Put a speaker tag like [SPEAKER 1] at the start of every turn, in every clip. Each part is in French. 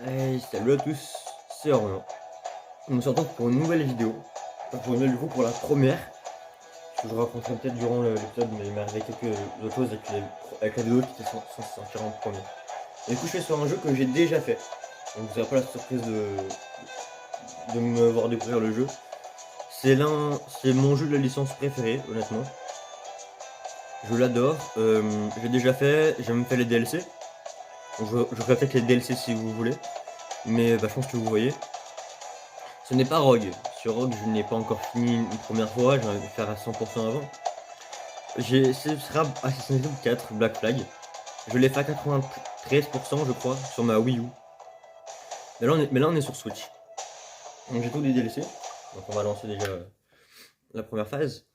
[SPEAKER 1] Hey, salut à tous, c'est Orient. Nous nous retrouvons pour une nouvelle vidéo. Enfin, pour une nouvelle vidéo pour la première. Je vous raconterai peut-être durant l'épisode, mais il m'est arrivé quelques autres choses avec la vidéo qui était censée sortir en premier. Et du coup, je fais sur un jeu que j'ai déjà fait. Donc vous n'aurez pas la surprise de me voir découvrir le jeu. C'est mon jeu de la licence préférée, honnêtement. Je l'adore. J'ai déjà fait, j'ai même fait les DLC. Donc je ferai peut-être les DLC si vous voulez. Mais bah, je pense que vous voyez. Ce n'est pas Rogue. Sur Rogue, je n'ai pas encore fini une première fois, j'ai envie de le faire à 100% avant. Ce sera Assassin's Creed 4 Black Flag. Je l'ai fait à 93% je crois sur ma Wii U. Mais là on est sur Switch. Donc j'ai tous les DLC. Donc on va lancer déjà la première phase.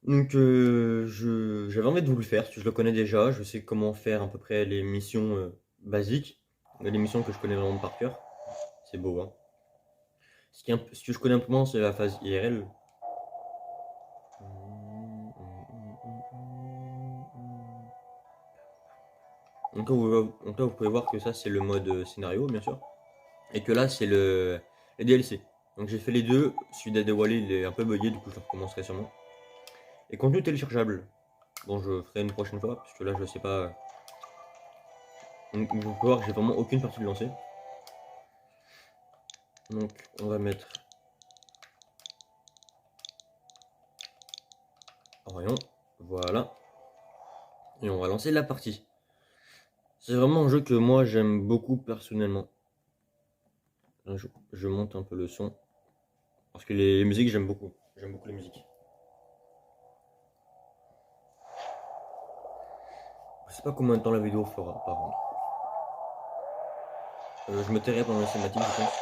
[SPEAKER 1] Donc j'avais envie de vous le faire, parce que je le connais déjà, je sais comment faire à peu près les missions basiques. Les missions que je connais vraiment par cœur. C'est beau, hein. Ce que je connais un peu moins, c'est la phase IRL. Donc là, vous pouvez voir que ça, c'est le mode scénario, bien sûr. Et que là, c'est les DLC. Donc j'ai fait les deux. Celui d'Adewale, il est un peu bugué, du coup, je le recommencerai sûrement. Et contenu téléchargeable. Bon, je ferai une prochaine fois, parce que là, je sais pas. Donc, vous pouvez voir que j'ai vraiment aucune partie de lancer. Donc, on va mettre Orion. Voilà. Et on va lancer la partie. C'est vraiment un jeu que moi, j'aime beaucoup personnellement. Là, je monte un peu le son. Parce que les musiques, j'aime beaucoup. J'aime beaucoup les musiques. Je sais pas combien de temps la vidéo fera, par contre. Je me tairai pendant la cinématique, je pense.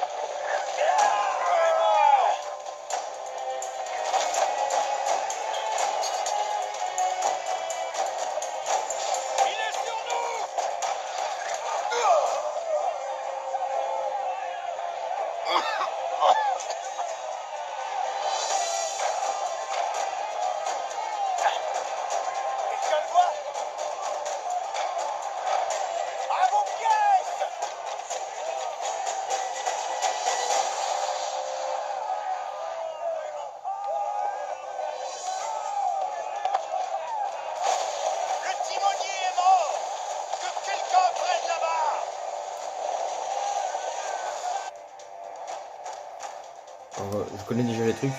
[SPEAKER 1] Alors, je connais déjà les trucs,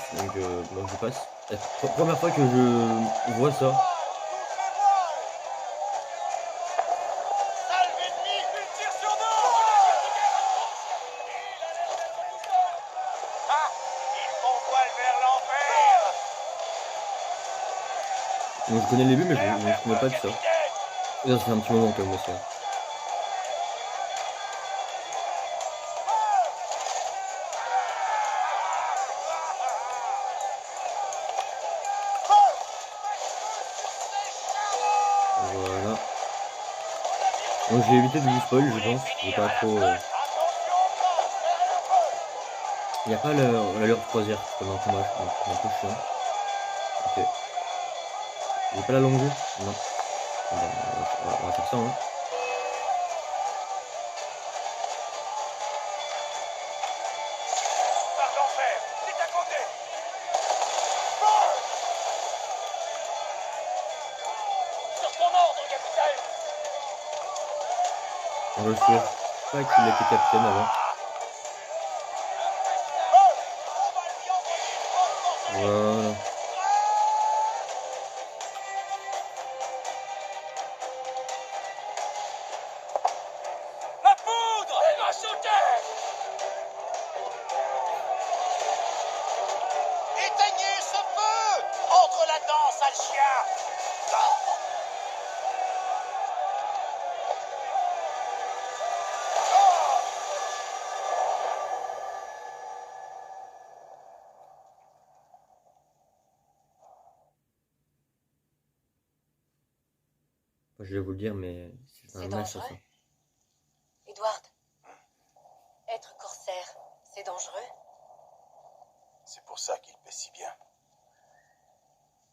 [SPEAKER 1] donc je passe. La première fois que je vois ça. Donc je connais le début, mais je ne me souvenais pas de ça. Et ça fait un petit moment quand même aussi, hein. Voilà. Donc j'ai évité de vous spoil, je pense. Je vais pas trop. Il n'y a pas l'allure de croisière comme dans le combat, donc c'est un peu chiant. Ok. Il n'y a pas la longue vue? Non. Bon, bah, on va faire ça, hein. Je ne sais pas qu'il était capitaine avant. Voilà. Je vais vous le dire, mais c'est un
[SPEAKER 2] C'est
[SPEAKER 1] assassin.
[SPEAKER 2] dangereux. Edward, être corsaire, c'est dangereux.
[SPEAKER 3] C'est pour ça qu'il paie si bien.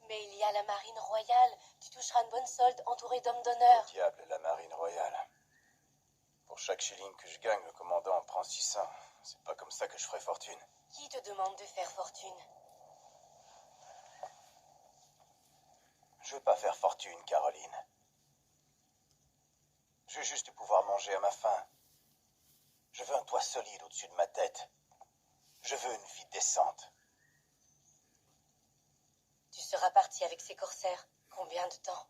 [SPEAKER 2] Mais il y a la marine royale. Tu toucheras une bonne solde entourée d'hommes d'honneur.
[SPEAKER 3] Au diable, la marine royale. Pour chaque shilling que je gagne, le commandant en prend 600. C'est pas comme ça que je ferai fortune.
[SPEAKER 2] Qui te demande de faire fortune?
[SPEAKER 3] Je veux pas faire fortune, Caroline. Je veux juste pouvoir manger à ma faim. Je veux un toit solide au-dessus de ma tête. Je veux une vie décente.
[SPEAKER 2] Tu seras parti avec ces corsaires. Combien de temps?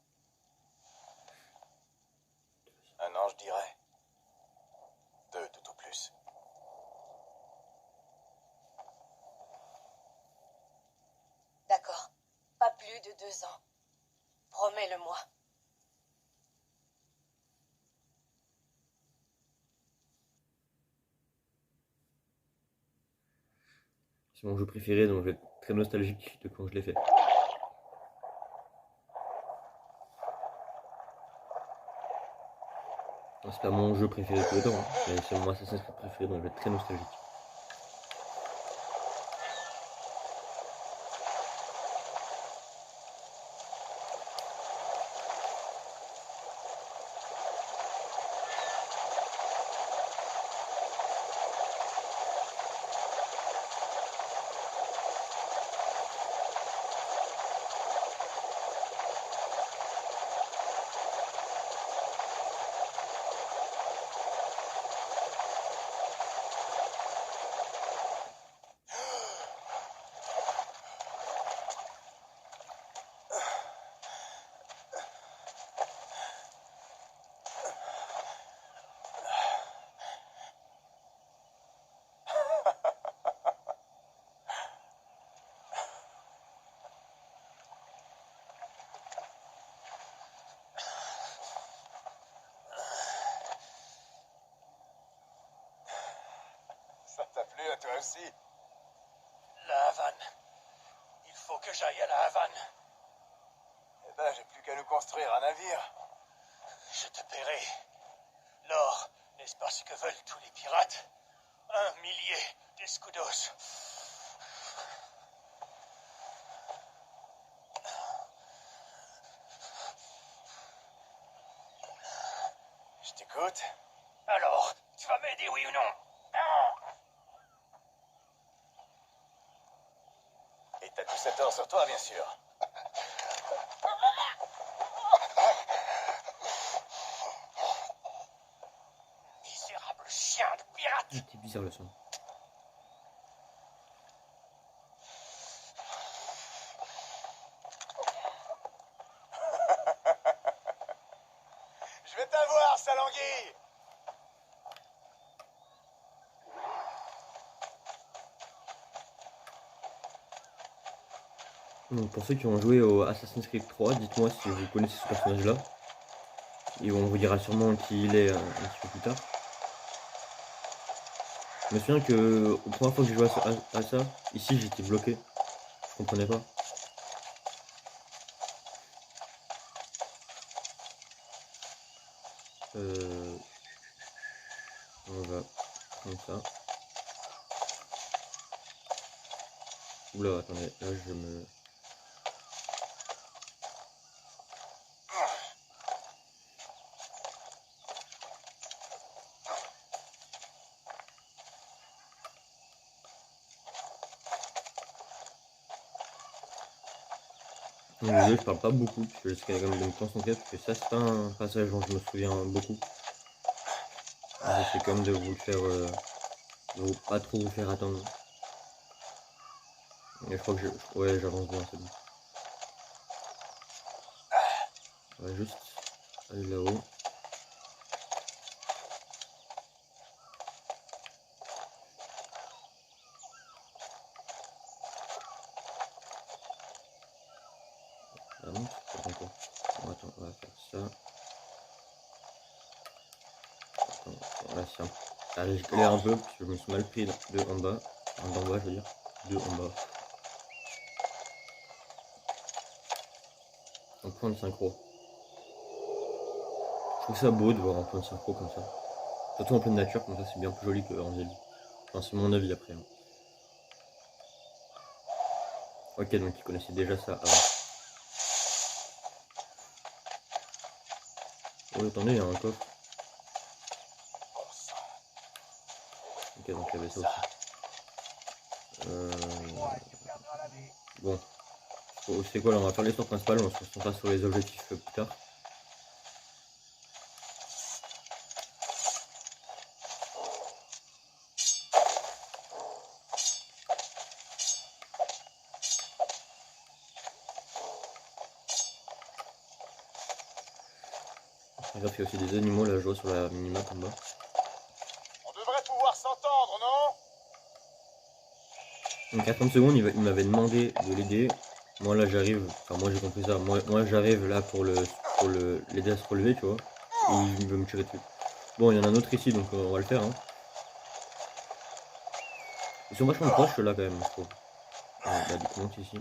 [SPEAKER 3] Un an, je dirais. 2 tout au plus.
[SPEAKER 2] D'accord. Pas plus de 2 ans. Promets-le-moi.
[SPEAKER 1] C'est mon jeu préféré, donc je vais être très nostalgique de quand je l'ai fait. Non, c'est pas mon jeu préféré de tous les temps, hein, mais c'est mon Assassin's Creed préféré, donc je vais être très nostalgique.
[SPEAKER 3] Ça t'a plu à toi aussi?
[SPEAKER 4] La Havane. Il faut que j'aille à la Havane.
[SPEAKER 3] Eh ben, j'ai plus qu'à nous construire un navire.
[SPEAKER 4] Je te paierai. L'or, n'est-ce pas ce que veulent tous les pirates? 1 millier d'escudos.
[SPEAKER 3] Je t'écoute.
[SPEAKER 4] Alors, tu vas m'aider, oui ou non?
[SPEAKER 3] Et t'as tout cet or sur toi, bien sûr.
[SPEAKER 4] Misérable chien de pirate!
[SPEAKER 1] C'était bizarre le son.
[SPEAKER 3] Je vais t'avoir, sale anguille!
[SPEAKER 1] Donc pour ceux qui ont joué au Assassin's Creed 3, dites-moi si vous connaissez ce personnage-là. Et on vous dira sûrement qui il est un petit peu plus tard. Je me souviens que la première fois que j'ai joué à ça, ici j'étais bloqué. Je comprenais pas. On va comme ça. Oula, attendez, là je me... Donc, désolé, je parle pas beaucoup, parce que j'essaie quand même de me concentrer, parce que ça c'est pas un passage dont je me souviens beaucoup. J'essaie quand même de vous le faire, de pas trop vous faire attendre. Et je crois que ouais, j'avance bien, c'est bon. On va juste aller là-haut. Ah non, c'est pas encore. Bon, attends, on va faire ça. Attends, là, c'est un... Allez, je galère un peu, parce que je me suis mal pris de en bas. Enfin, d'en bas, je veux dire. De en bas. Un point de synchro. Je trouve ça beau de voir un point de synchro comme ça. Surtout en pleine nature, comme ça, c'est bien plus joli qu'en ville. Enfin, c'est mon avis après. Hein. Ok, donc ils connaissaient déjà ça avant. Oh, attendez, il y a un coffre.
[SPEAKER 3] Bon
[SPEAKER 1] Ok, donc il y avait ça aussi. Bon. C'est quoi là, on va faire l'histoire principale, on se concentrera sur les objectifs plus tard. Regarde, il y a aussi des animaux là, je vois sur la minimap en bas.
[SPEAKER 4] On devrait pouvoir s'entendre, non?
[SPEAKER 1] Donc à 30 secondes, il m'avait demandé de l'aider. Moi là j'arrive, enfin moi j'ai compris ça, moi j'arrive là pour l'aider à se relever, tu vois. Et il veut me tirer dessus. Bon, il y en a un autre ici, donc on va le faire. Hein. Ils sont vachement proches là quand même, je trouve. Bah du coup, monte ici.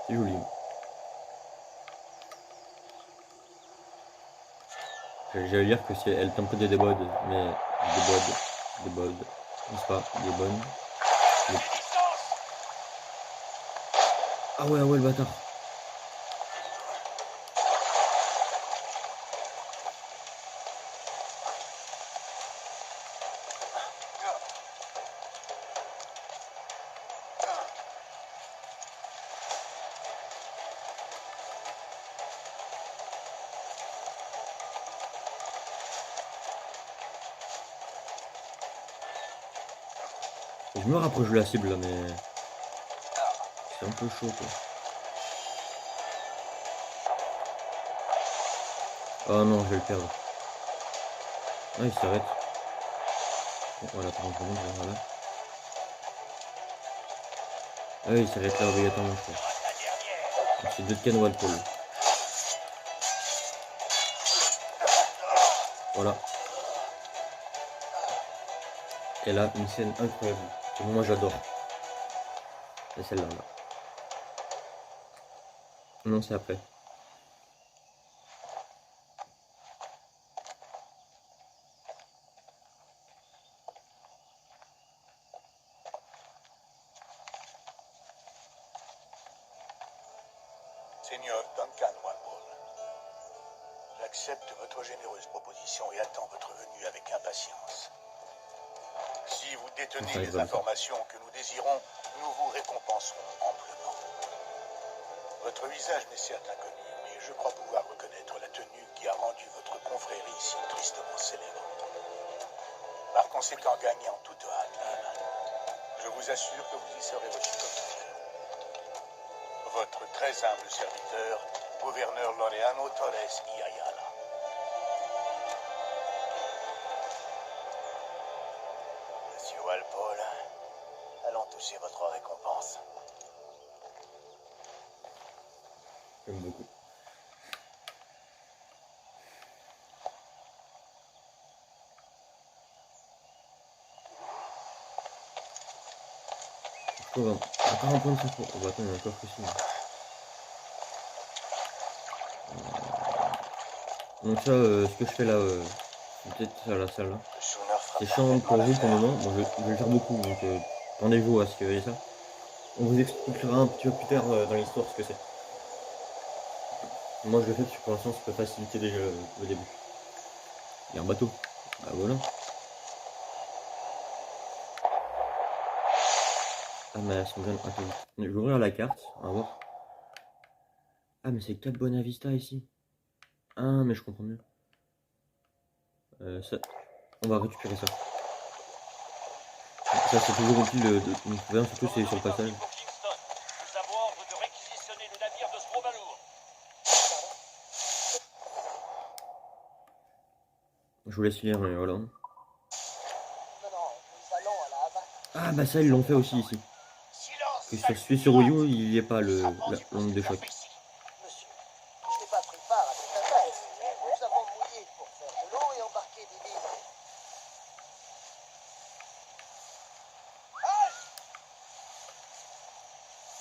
[SPEAKER 1] C'est joli. J'allais dire que si elle tente des débodes, mais des bodes, n'est-ce pas, des bonnes. Des... Ah ouais, le bâtard. Je me rapproche de la cible là, mais c'est un peu chaud quoi. Oh non, je vais le perdre. Ah, il s'arrête. Bon, voilà, par contre, voilà. Ah oui, il s'arrête là obligatoirement, je crois. C'est 2 de canne Walpole. Voilà. Et là, une scène incroyable. Que moi j'adore. Et celle-là, là. Non, c'est après.
[SPEAKER 3] Seigneur Duncan Walpole, j'accepte votre généreuse proposition et attends votre venue avec impatience. Si vous détenez les informations que nous désirons, nous vous récompenserons amplement. Votre visage m'est certes inconnu, mais je crois pouvoir reconnaître la tenue qui a rendu votre confrérie si tristement célèbre. Par conséquent, gagnez en toute hâte. Je vous assure que vous y serez reçu comme tel. Votre très humble serviteur, gouverneur Laureano Torres y Ayala. Monsieur Walpole, allons toucher votre récompense.
[SPEAKER 1] J'aime beaucoup. Encore un point de secours. Oh bah attends, il y a encore que ici. Donc ça, ce que je fais là, peut-être à la salle là. C'est chiant pour vous pour le moment. Bon, je vais le faire beaucoup, donc attendez-vous à ce qu'il y ait ça. On vous expliquera un petit peu plus tard dans l'histoire ce que c'est. Moi je le fais parce que pour l'instant ça peut faciliter déjà le début. Il y a un bateau. Bah voilà. Ah mais elles sont bien. Attends, je vais ouvrir la carte, on va voir. Ah mais c'est Cap Bonavista ici. Ah mais je comprends mieux. Ça, on va récupérer ça. Ça c'est toujours utile de trouver, surtout c'est sur le passage.
[SPEAKER 4] Nous avons ordre de réquisitionner le navire de Stromalour.
[SPEAKER 1] Je vous laisse lire, mais voilà.
[SPEAKER 5] Non, nous allons à la Havane.
[SPEAKER 1] Ah bah ça ils l'ont fait aussi ici.
[SPEAKER 4] Silence!
[SPEAKER 1] Que sur celui sur Oyo, il n'y a pas l'onde de choc.
[SPEAKER 5] Monsieur, je n'ai pas pris part à cette attaque. Nous avons mouillé pour faire de l'eau et embarquer des vivres.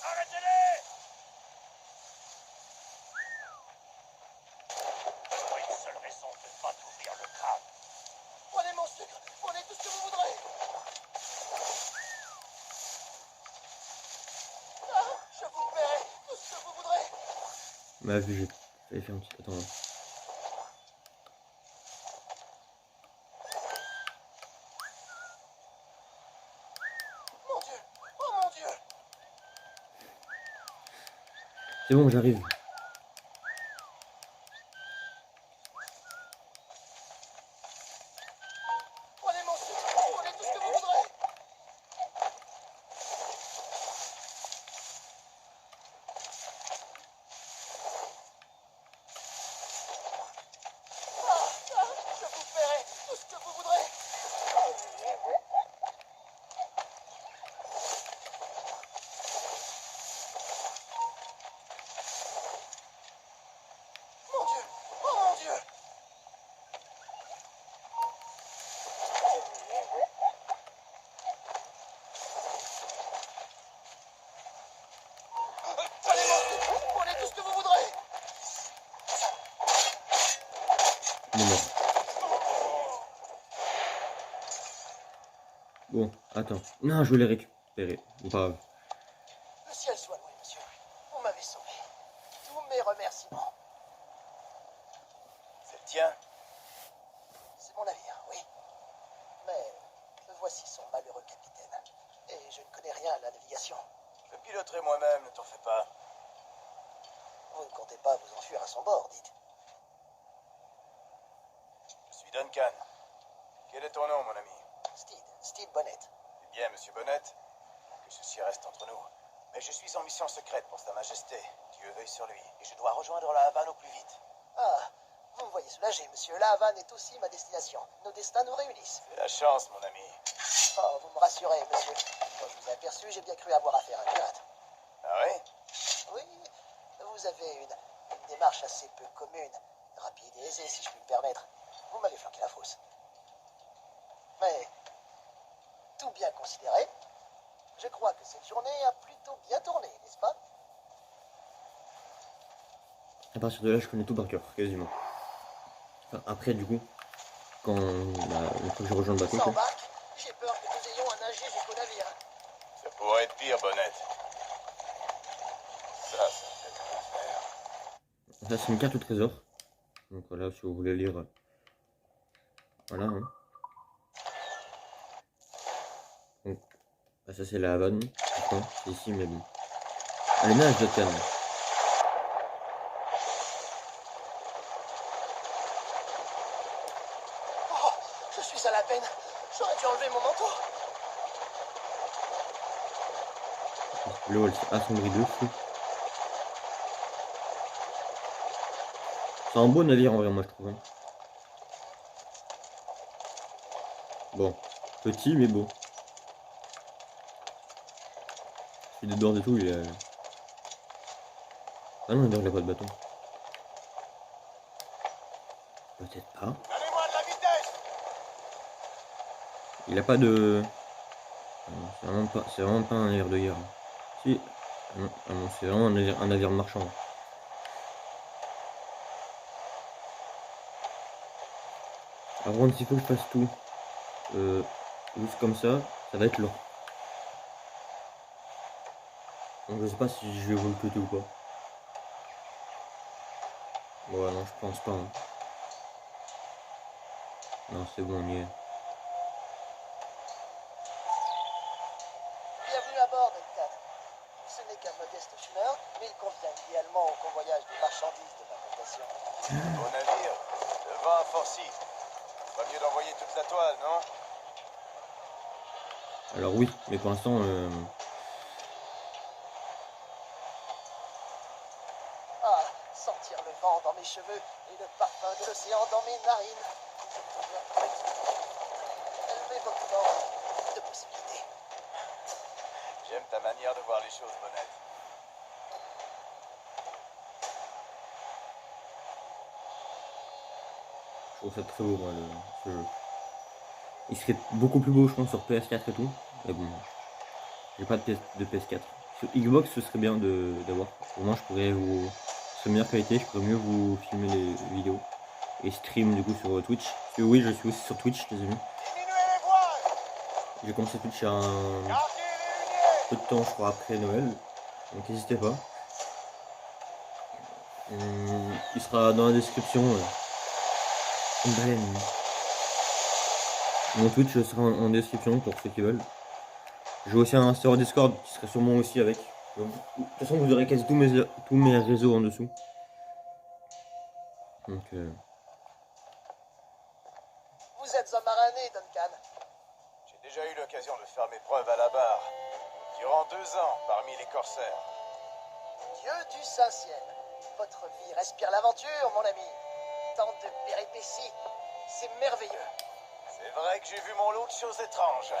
[SPEAKER 4] Arrêtez-les! Pour une seule raison, de ne pas t'ouvrir le crâne.
[SPEAKER 5] Prenez mon sucre, prenez tout ce que vous voudrez. Ah, je vous paierai tout ce que vous voudrez.
[SPEAKER 1] Ma vue, j'avais fait un petit... Attends.
[SPEAKER 5] Mon Dieu! Oh mon Dieu!
[SPEAKER 1] C'est bon, j'arrive.
[SPEAKER 5] Prenez mon sucre! Prenez tout ce que vous voudrez! Je vous paierai tout ce que vous voudrez! Mon Dieu! Oh mon Dieu! Prenez mon sucre! Prenez tout ce que vous voudrez!
[SPEAKER 1] Il est mort. Bon, attends. Non, je voulais récupérer. Pas grave.
[SPEAKER 5] Le ciel soit loué, monsieur. Vous m'avez sauvé. Tous mes remerciements.
[SPEAKER 3] C'est le tien?
[SPEAKER 5] C'est mon navire, oui. Mais voici son malheureux capitaine. Et je ne connais rien à la navigation.
[SPEAKER 3] Je piloterai moi-même, ne t'en fais pas.
[SPEAKER 5] Vous ne comptez pas vous enfuir à son bord, dites.
[SPEAKER 3] Je suis Duncan. Quel est ton nom, mon ami?
[SPEAKER 5] Steed Bonnet.
[SPEAKER 3] Eh bien, monsieur Bonnet, que ceci reste entre nous. Mais je suis en mission secrète pour Sa Majesté. Dieu veuille sur lui. Et je dois rejoindre la Havane au plus vite.
[SPEAKER 5] Ah, vous me voyez soulagé, monsieur. La Havane est aussi ma destination. Nos destins nous réunissent.
[SPEAKER 3] C'est la chance, mon ami.
[SPEAKER 5] Oh, vous me rassurez, monsieur. Quand je vous ai aperçu, j'ai bien cru avoir affaire à un pirate.
[SPEAKER 3] Ah oui?
[SPEAKER 5] Oui, vous avez une démarche assez peu commune. Rapide et aisée, si je puis me permettre. Vous m'avez flanqué la fausse. Mais, tout bien considéré, je crois que cette journée a plutôt bien tourné, n'est-ce pas?
[SPEAKER 1] À partir de là, je connais tout par cœur, quasiment. Enfin, après, du coup, quand une fois que je rejoins le bateau,
[SPEAKER 5] Ça
[SPEAKER 1] quoi.
[SPEAKER 5] embarque. J'ai peur que nous ayons à nager jusqu'au navire.
[SPEAKER 3] Ça pourrait être pire, Bonnet. Ça fait de l'affaire.
[SPEAKER 1] Ça, c'est une carte au trésor. Donc voilà, si vous voulez lire. Voilà. Hein. Donc, bah, ça, c'est la Havane. Enfin, c'est ici, mais bon. Allez, nage, Duncan.
[SPEAKER 5] Oh, je suis à la peine. J'aurais dû enlever mon manteau.
[SPEAKER 1] L'eau, elle s'est assombrie de fou. C'est un beau navire en vrai, moi je trouve. Hein. Bon, petit mais beau. Il est dehors et tout, il est. Ah non, il n'a pas de bâton. Peut-être pas.
[SPEAKER 3] Donnez-moi de la vitesse!
[SPEAKER 1] Il a pas de. Non, c'est vraiment pas un navire de guerre. Si. Non, ah non, c'est vraiment un navire marchand. Par contre, s'il faut que je fasse tout juste comme ça va être long. Donc je sais pas si je vais vous le cuter ou pas. Ouais, non, je pense pas. Hein. Non, c'est bon, on y est.
[SPEAKER 5] Bienvenue à bord, Duncan. Ce n'est qu'un modeste chineur, mais il convient idéalement au convoyage des marchandises de ma plantation.
[SPEAKER 3] Au navire, le vent a forci. Pas mieux d'envoyer toute la toile, non?
[SPEAKER 1] Alors oui, mais pour l'instant,
[SPEAKER 5] Ah, sentir le vent dans mes cheveux et le parfum de l'océan dans mes narines. Elle m'évoque tant de possibilités.
[SPEAKER 3] J'aime ta manière de voir les choses, Bonnet.
[SPEAKER 1] je trouve ça très beau, moi, ce jeu. Il serait beaucoup plus beau, je pense, sur PS4 et tout. Mais bon, j'ai pas de PS4. Sur Xbox, ce serait bien d'avoir. Au moins, je pourrais vous. Ce serait meilleure qualité, je pourrais mieux vous filmer les vidéos. Et stream, du coup, sur Twitch. Parce que oui, je suis aussi sur Twitch, les amis.
[SPEAKER 3] Diminuez les voiles!
[SPEAKER 1] J'ai commencé Twitch il y a un
[SPEAKER 3] Gardez les huniers!
[SPEAKER 1] peu de temps, je crois, après Noël. Donc n'hésitez pas. Il sera dans la description. Une baleine. Mon Twitch sera en description pour ceux qui veulent. J'ai aussi un serveur Discord qui serait sûrement aussi avec. De toute façon, vous aurez quasi tous mes réseaux en dessous. Donc,
[SPEAKER 5] Vous êtes un marin né, Duncan.
[SPEAKER 3] J'ai déjà eu l'occasion de faire mes preuves à la barre. Durant 2 ans, parmi les corsaires.
[SPEAKER 5] Dieu du Saint-Ciel. Votre vie respire l'aventure, mon ami. Tant de péripéties. C'est merveilleux.
[SPEAKER 3] C'est vrai que j'ai vu mon lot de choses étranges.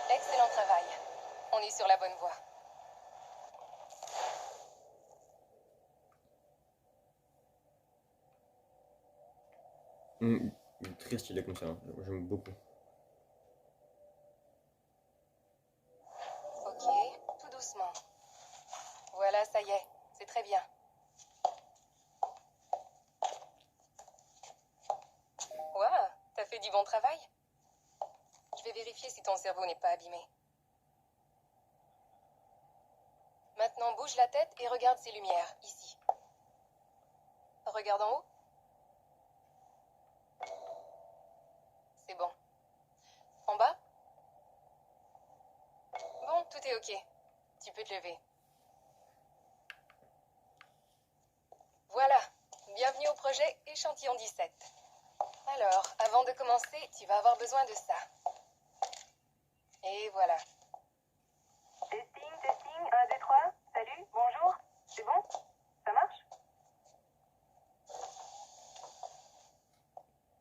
[SPEAKER 2] Excellent travail. On est sur la bonne voie.
[SPEAKER 1] il est très stylé comme ça. Hein. J'aime beaucoup.
[SPEAKER 2] Ok, tout doucement. Voilà, ça y est. C'est très bien. Waouh, t'as fait du bon travail. Je vais vérifier si ton cerveau n'est pas abîmé. Maintenant, bouge la tête et regarde ces lumières, ici. Regarde en haut. C'est bon. En bas? Bon, tout est ok. Tu peux te lever. Voilà. Bienvenue au projet Échantillon 17. Alors, avant de commencer, tu vas avoir besoin de ça. Et voilà.
[SPEAKER 6] Testing, 1, 2, 3. Salut, bonjour. C'est bon? Ça marche?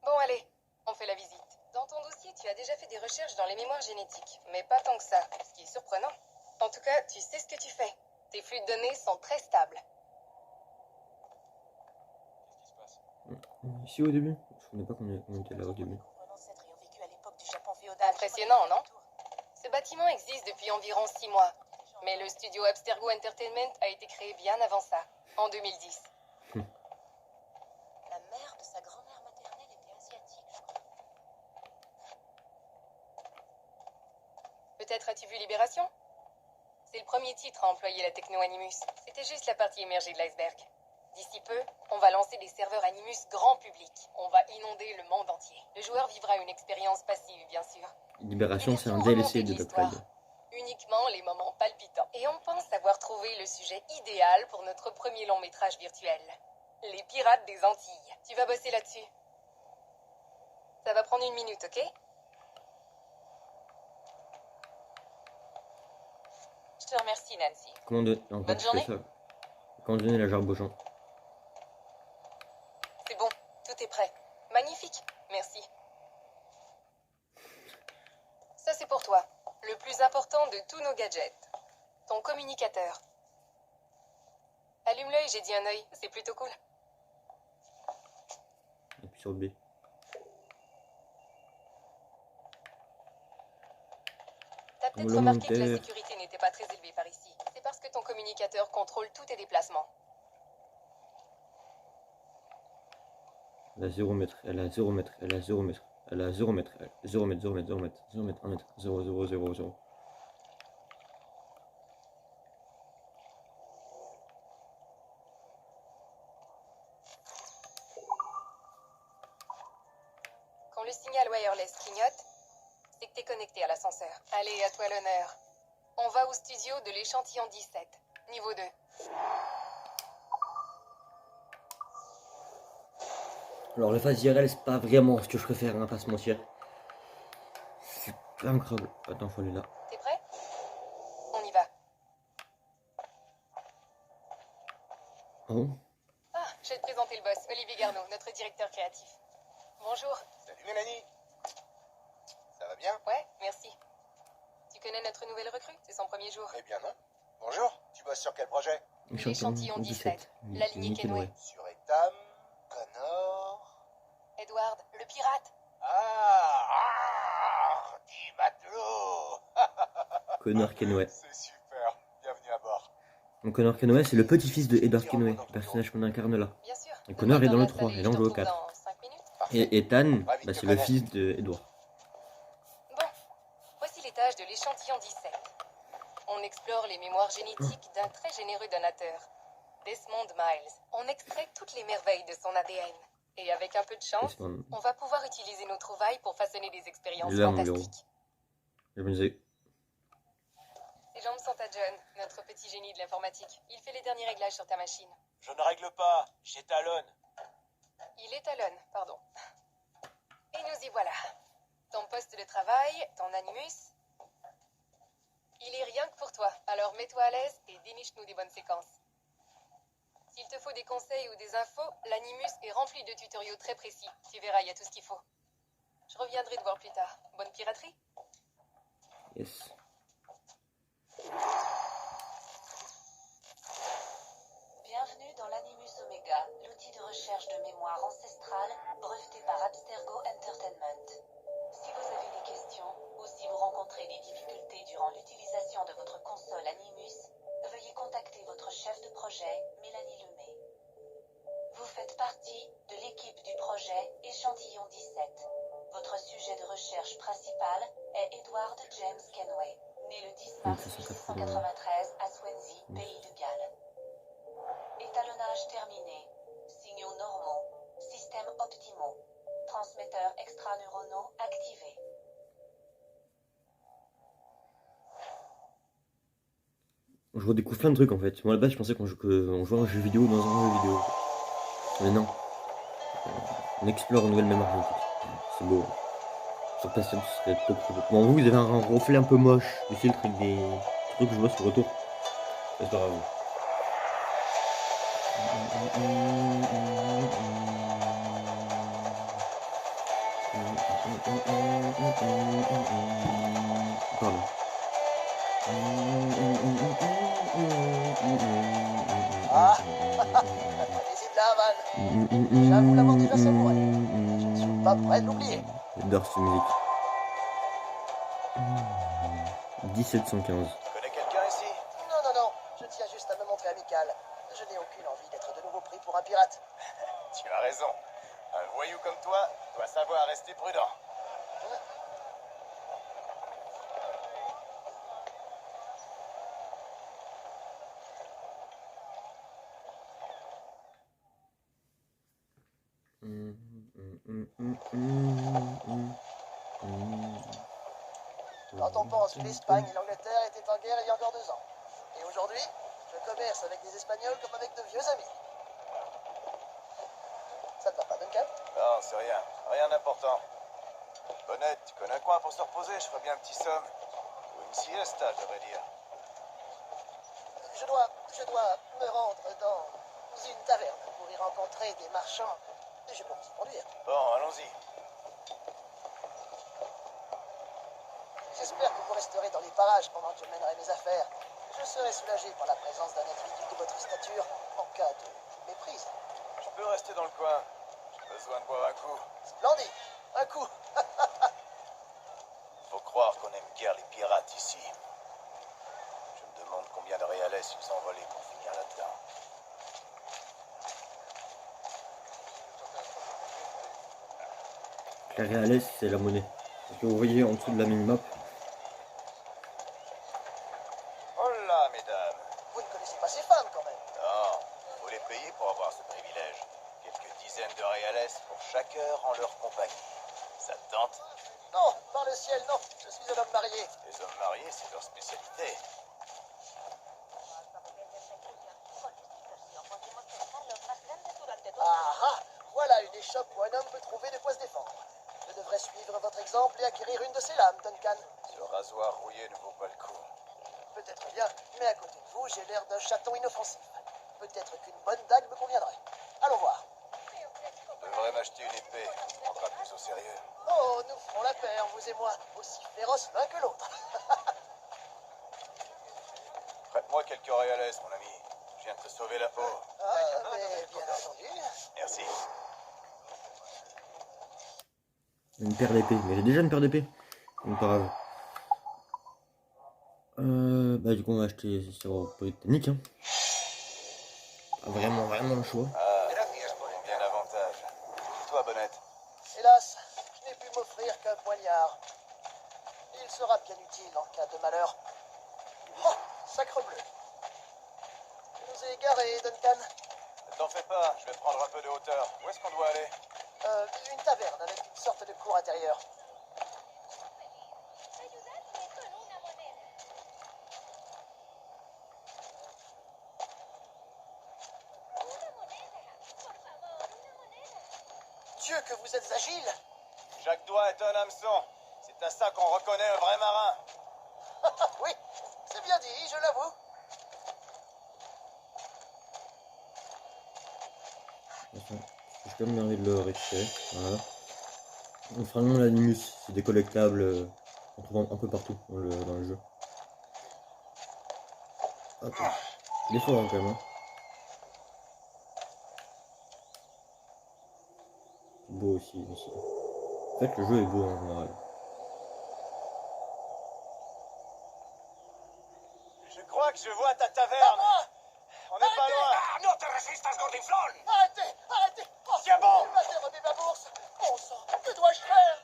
[SPEAKER 2] Bon, allez, on fait la visite. Dans ton dossier, tu as déjà fait des recherches dans les mémoires génétiques, mais pas tant que ça, ce qui est surprenant. En tout cas, tu sais ce que tu fais. Tes flux de données sont très stables.
[SPEAKER 1] Ici au début? Je ne connais pas qu'on était là au début.
[SPEAKER 2] Nos ancêtres ayant vécu à l'époque du Japon féodal. Impressionnant, non? Ce bâtiment existe depuis environ 6 mois. Mais le studio Abstergo Entertainment a été créé bien avant ça, en 2010. La mère de sa grand-mère maternelle était asiatique, je crois. Peut-être as-tu vu Libération? C'est le premier titre à employer la techno Animus. C'était juste la partie émergée de l'iceberg. D'ici peu, on va lancer des serveurs Animus grand public. On va inonder le monde entier. Le joueur vivra une expérience passive, bien sûr.
[SPEAKER 1] Libération, c'est un DLC de Black Flag.
[SPEAKER 2] Uniquement les moments palpitants. Et on pense avoir trouvé le sujet idéal pour notre premier long métrage virtuel. Les pirates des Antilles. Tu vas bosser là-dessus. Ça va prendre 1 minute, ok? Je te remercie, Nancy.
[SPEAKER 1] Bonne journée. Comment donner la jarbochon?
[SPEAKER 2] C'est bon, tout est prêt. Magnifique, merci. Ça, c'est pour toi. Le plus important de tous nos gadgets. Ton communicateur. Allume l'œil, j'ai dit un œil. C'est plutôt cool.
[SPEAKER 1] Appuie sur B.
[SPEAKER 2] T'as peut-être remarqué que la sécurité n'était pas très élevée par ici. C'est parce que ton communicateur contrôle tous tes déplacements.
[SPEAKER 1] Elle a 0 mètre, elle a 0 mètre, elle a 0 mètre, elle a 0 mètre, 0 mètre, 0 mètre, 0 mètre, 0 mètre, 1 mètre, 0, 0, 0, 0.
[SPEAKER 2] Quand le signal wireless clignote, c'est que t'es connecté à l'ascenseur. Allez, à toi l'honneur. On va au studio de l'échantillon 17, niveau 2.
[SPEAKER 1] Alors la phase IRL, c'est pas vraiment ce que je préfère, hein, pas se mentir. C'est pas incroyable. Attends, faut aller là.
[SPEAKER 2] T'es prêt? On y va.
[SPEAKER 1] Oh.
[SPEAKER 2] Ah, je vais te présenter le boss, Olivier Garneau, notre directeur créatif. Bonjour.
[SPEAKER 3] Salut Mélanie. Ça va bien?
[SPEAKER 2] Ouais, merci. Tu connais notre nouvelle recrue? C'est son premier jour.
[SPEAKER 3] Eh bien non. Bonjour, tu bosses sur quel projet?
[SPEAKER 2] L'échantillon 17, la lignée Kenway.
[SPEAKER 3] Sur Etam, Connor...
[SPEAKER 2] Edward, le pirate.
[SPEAKER 3] Ah, dis matelot.
[SPEAKER 1] Connor Kenway.
[SPEAKER 3] C'est super, bienvenue à bord.
[SPEAKER 1] Donc Connor Kenway, c'est le petit-fils de Edward Kenway, le personnage qu'on incarne là.
[SPEAKER 2] Bien sûr.
[SPEAKER 1] Et Connor est dans le
[SPEAKER 2] Attends,
[SPEAKER 1] 3, et là on joue au 4.
[SPEAKER 2] dans 5 minutes.
[SPEAKER 1] Et Ethan, bah, c'est le fils de Edward.
[SPEAKER 2] Bon, voici les tâches de l'échantillon 17. On explore les mémoires génétiques d'un très généreux donateur, Desmond Miles. On extrait toutes les merveilles de son ADN. Et avec un peu de chance,
[SPEAKER 1] Desmond.
[SPEAKER 2] on va pouvoir utiliser nos trouvailles pour façonner des expériences
[SPEAKER 1] Là, mon bureau.
[SPEAKER 2] fantastiques.
[SPEAKER 1] Je me disais,
[SPEAKER 2] Les jambes sont à John, notre petit génie de l'informatique. Il fait les derniers réglages sur ta machine.
[SPEAKER 4] Je ne règle pas, j'étalonne.
[SPEAKER 2] Il étalonne, pardon. Et nous y voilà. Ton poste de travail, ton animus. Il est rien que pour toi, alors mets-toi à l'aise et déniche-nous des bonnes séquences. S'il te faut des conseils ou des infos, l'animus est rempli de tutoriaux très précis. Tu verras, il y a tout ce qu'il faut. Je reviendrai te voir plus tard. Bonne piraterie.
[SPEAKER 1] yes.
[SPEAKER 7] Bienvenue dans l'Animus Omega, l'outil de recherche de mémoire ancestrale breveté par Abstergo Entertainment. Si vous avez des questions ou si vous rencontrez des difficultés durant l'utilisation de votre console Animus, veuillez contacter votre chef de projet, Mélanie Lemay. Vous faites partie de l'équipe du projet Échantillon 17. Votre sujet de recherche principal est Edward James Kenway, né le 10 mars 1893 à Swansea, pays de Galles. Étalonnage terminé. Signaux normaux. Systèmes optimaux. Transmetteurs extraneuronaux activés.
[SPEAKER 1] Je redécouvre plein de trucs en fait. Moi à la base je pensais qu'on jouait à un jeu vidéo dans un jeu vidéo. Mais non. On explore une nouvelle mémoire génétique. C'est beau. Sur PS5 ce serait trop trop beau. Bon vous avez un reflet un peu moche. C'est le truc des trucs que je vois sur le retour. C'est pas grave. Pardon.
[SPEAKER 5] Ah, allez-y de la Havane. J'avoue l'avoir déjà savouré. Je ne suis pas prêt de l'oublier.
[SPEAKER 1] J'adore cette musique. 1715.
[SPEAKER 3] Tu connais quelqu'un ici?
[SPEAKER 5] Non, je tiens juste à me montrer amical. Je n'ai aucune envie d'être de nouveau pris pour un pirate.
[SPEAKER 3] Tu as raison. Un voyou comme toi doit savoir rester prudent.
[SPEAKER 5] Quand on pense que l'Espagne et l'Angleterre étaient en guerre il y a encore 2 ans. Et aujourd'hui, je commerce avec des Espagnols comme avec de vieux amis. Ça ne va pas, Duncan?
[SPEAKER 3] Non, c'est rien. Rien d'important. Bonnette, tu connais un coin pour se reposer? Je ferais bien un petit somme. Ou une siesta, je devrais dire.
[SPEAKER 5] Je dois me rendre dans une taverne pour y rencontrer des marchands. Et je peux vous y conduire.
[SPEAKER 3] Bon, allons-y.
[SPEAKER 5] J'espère que vous resterez dans les parages pendant que je mènerai mes affaires. Je serai soulagé par la présence d'un individu de votre stature en cas de méprise.
[SPEAKER 3] Je peux rester dans le coin. J'ai besoin de boire un coup.
[SPEAKER 5] Splendide. Un coup.
[SPEAKER 3] Faut croire qu'on aime guère les pirates ici. Je me demande combien de réals ils ont volé pour finir là-dedans.
[SPEAKER 1] La réalesse c'est la monnaie. Parce que vous voyez en dessous de la minimap.
[SPEAKER 3] Oh là, mesdames.
[SPEAKER 5] Vous ne connaissez pas ces femmes quand même.
[SPEAKER 3] Non, faut les payer pour avoir ce privilège. Quelques dizaines de réals pour chaque heure en leur compagnie. Ça te tente?
[SPEAKER 5] Non, par le ciel, non. Je suis un homme marié.
[SPEAKER 3] Les hommes mariés, c'est leur spécialité.
[SPEAKER 5] Ah, voilà une échoppe où un homme peut trouver de quoi se défendre. Je devrais suivre votre exemple et acquérir une de ces lames, Duncan.
[SPEAKER 3] Ce rasoir rouillé ne vaut pas le coup.
[SPEAKER 5] Peut-être bien, mais à côté de vous, j'ai l'air d'un chaton inoffensif. Peut-être qu'une bonne dague me conviendrait. Allons voir.
[SPEAKER 3] Je devrais m'acheter une épée. On prendra plus au sérieux.
[SPEAKER 5] Oh, nous ferons la paire, vous et moi, aussi féroces l'un que l'autre.
[SPEAKER 3] Prête-moi quelques réals, mon ami. Je viens de te sauver la peau.
[SPEAKER 5] Ah, mais bien entendu.
[SPEAKER 3] Merci.
[SPEAKER 1] Une paire d'épées. Mais j'ai déjà une paire d'épées. Donc pas grave. Bah du coup on va acheter sur Polytechnique. Hein. Vraiment le choix.
[SPEAKER 3] Ah, bien davantage. Toi, Bonnette.
[SPEAKER 5] Hélas, je n'ai pu m'offrir qu'un poignard. Il sera bien utile en cas de malheur. Oh, sacre bleu. Tu nous es égarés, Duncan.
[SPEAKER 3] Ne t'en fais pas, je vais prendre un peu de hauteur. Où est-ce qu'on doit aller?
[SPEAKER 5] Une taverne avec une sorte de cour intérieure. Dieu, que vous êtes agile!
[SPEAKER 3] Chaque doigt est un hameçon. C'est à ça qu'on reconnaît un vrai marin.
[SPEAKER 5] Oui, c'est bien dit, je l'avoue.
[SPEAKER 1] Enfin, j'ai quand même envie de le récupérer. Voilà. On fera le nom l'Animus, c'est des collectables on trouve un peu partout dans le jeu. Hop. Il est fort hein, quand même. Hein. Beau aussi. En fait le jeu est beau en général.
[SPEAKER 3] Je crois que je vois ta taverne. On n'est pas loin.
[SPEAKER 4] No te resistas, gordinflón.
[SPEAKER 5] Arrêtez! Oh,
[SPEAKER 3] Tiens bon.
[SPEAKER 5] il m'a dérobé ma bourse! Bon sang, que dois-je faire?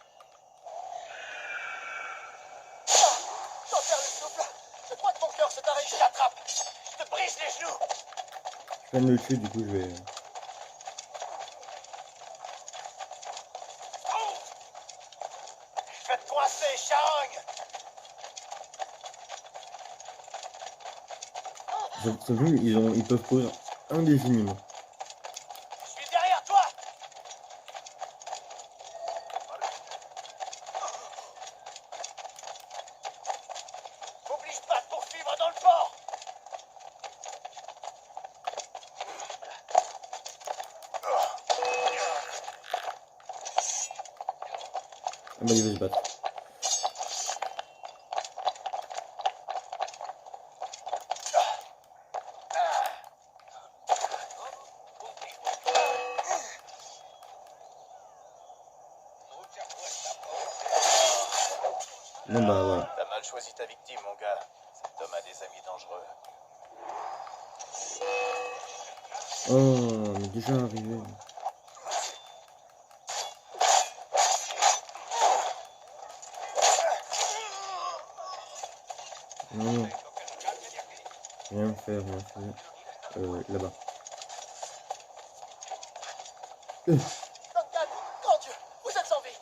[SPEAKER 5] J'en perds le souffle! Je crois que mon cœur s'est arrêté!
[SPEAKER 4] Je t'attrape. Je te brise les genoux.
[SPEAKER 1] Je viens de le tuer, du coup je vais.
[SPEAKER 4] Je vais te coincer, charogne.
[SPEAKER 1] C'est vu, ils peuvent courir indéfiniment.
[SPEAKER 4] Je suis derrière toi. M'oblige pas de poursuivre dans le port.
[SPEAKER 1] Ah bah il veut se battre. Bon bah voilà.
[SPEAKER 3] T'as mal choisi ta victime, mon gars. Cet homme a des amis dangereux.
[SPEAKER 1] Oh, on est déjà arrivé. Non. Rien faire. Là-bas.
[SPEAKER 5] Duncan, grand Dieu, vous êtes en vie!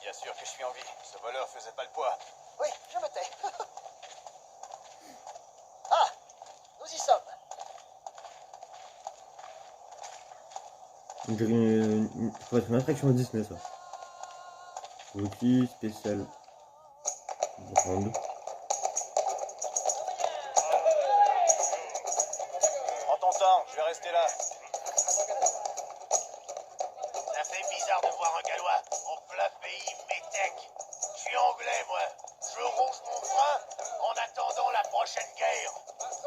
[SPEAKER 3] Bien sûr que je suis en vie. Ce voleur faisait pas le poids.
[SPEAKER 5] Oui, je me tais. Ah, nous y sommes.
[SPEAKER 1] On dirait ça va être une attraction à Disney ça. Outil spécial. Grande.
[SPEAKER 3] Prends ton temps, je vais rester là.
[SPEAKER 4] Ça fait bizarre de voir un Gallois en plein pays métèque. Je suis anglais, moi. Je ronge mon frein en attendant la prochaine guerre.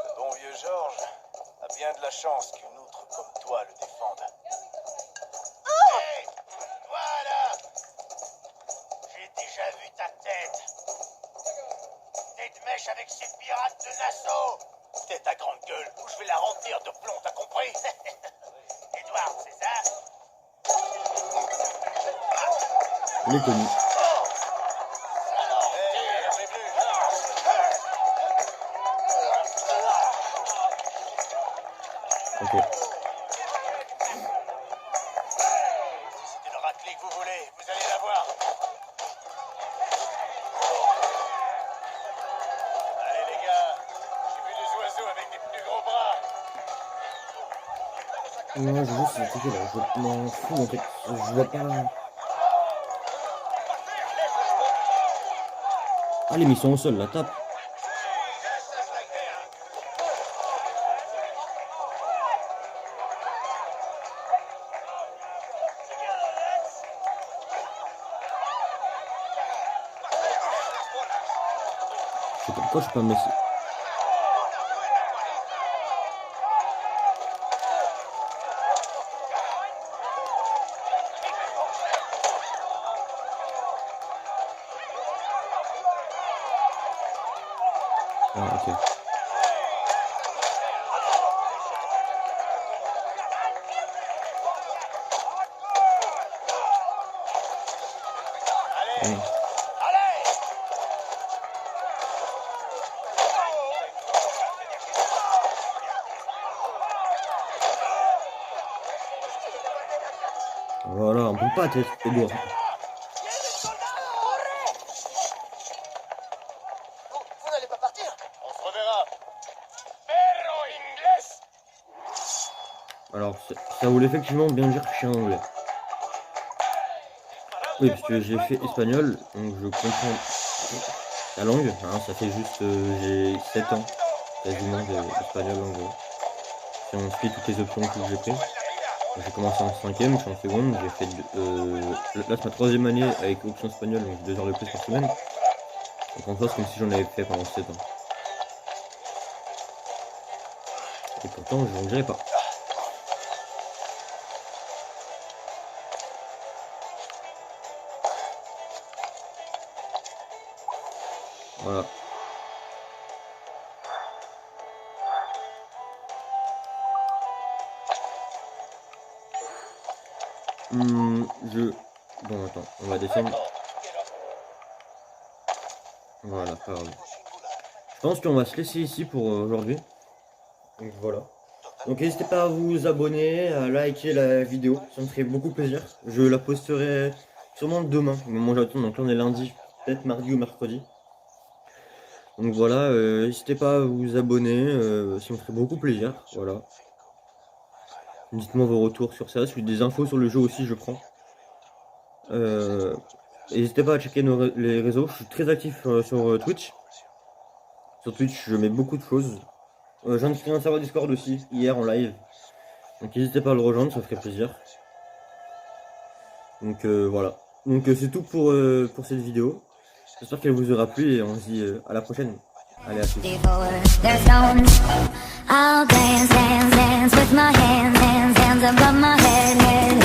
[SPEAKER 3] Le bon vieux Georges a bien de la chance qu'une outre comme toi le défende.
[SPEAKER 4] Hey, voilà. J'ai déjà vu ta tête. T'es de mèche avec ces pirates de Nassau. T'es ta grande gueule ou je vais la remplir de plomb, t'as compris? Edward, c'est ça?
[SPEAKER 1] Il est connu. Ok.
[SPEAKER 4] C'est une raclée que vous voulez, vous allez la voir. Allez les gars, j'ai vu des oiseaux avec des plus gros bras.
[SPEAKER 1] Non, je veux c'est que là, je m'en fous en fait. Je vois pas. Allez, mais ils sont au sol, la tape. Je sais pas pourquoi je suis pas Messi. Ah, ok. Voilà, on peut pas tête, Edouard.
[SPEAKER 5] Vous n'allez pas partir?
[SPEAKER 3] On se reverra.
[SPEAKER 4] Perro inglés!
[SPEAKER 1] Alors, ça voulait effectivement bien dire chien anglais. Oui, parce que j'ai fait espagnol, donc je comprends la langue. Hein, ça fait juste, j'ai 7 ans quasiment d'espagnol anglais. Si on suit toutes les options que j'ai pris. J'ai commencé en 5ème, je suis en seconde, j'ai fait, là c'est ma 3ème année avec option espagnole, donc 2 heures de plus par semaine. Donc en soi, c'est comme si j'en avais fait pendant 7 ans. Et pourtant, je n'en dirais pas. Voilà. Bon, attends, on va descendre. Voilà, pas grave. Je pense qu'on va se laisser ici pour aujourd'hui. Donc voilà. Donc n'hésitez pas à vous abonner, à liker la vidéo, ça me ferait beaucoup plaisir. Je la posterai sûrement demain, au moment où j'attends, donc là on est lundi, peut-être mardi ou mercredi. Donc voilà, n'hésitez pas à vous abonner, ça me ferait beaucoup plaisir, voilà. Dites-moi vos retours sur ça, si des infos sur le jeu aussi je prends. N'hésitez pas à checker les réseaux, je suis très actif sur Twitch. Sur Twitch je mets beaucoup de choses. Je viens de créer un serveur Discord aussi, hier en live. Donc n'hésitez pas à le rejoindre, ça ferait plaisir. Donc voilà. Donc c'est tout pour cette vidéo. J'espère qu'elle vous aura plu et on se dit à la prochaine. Allez, à tous.
[SPEAKER 8] I'll dance, dance, dance with my hands above my head.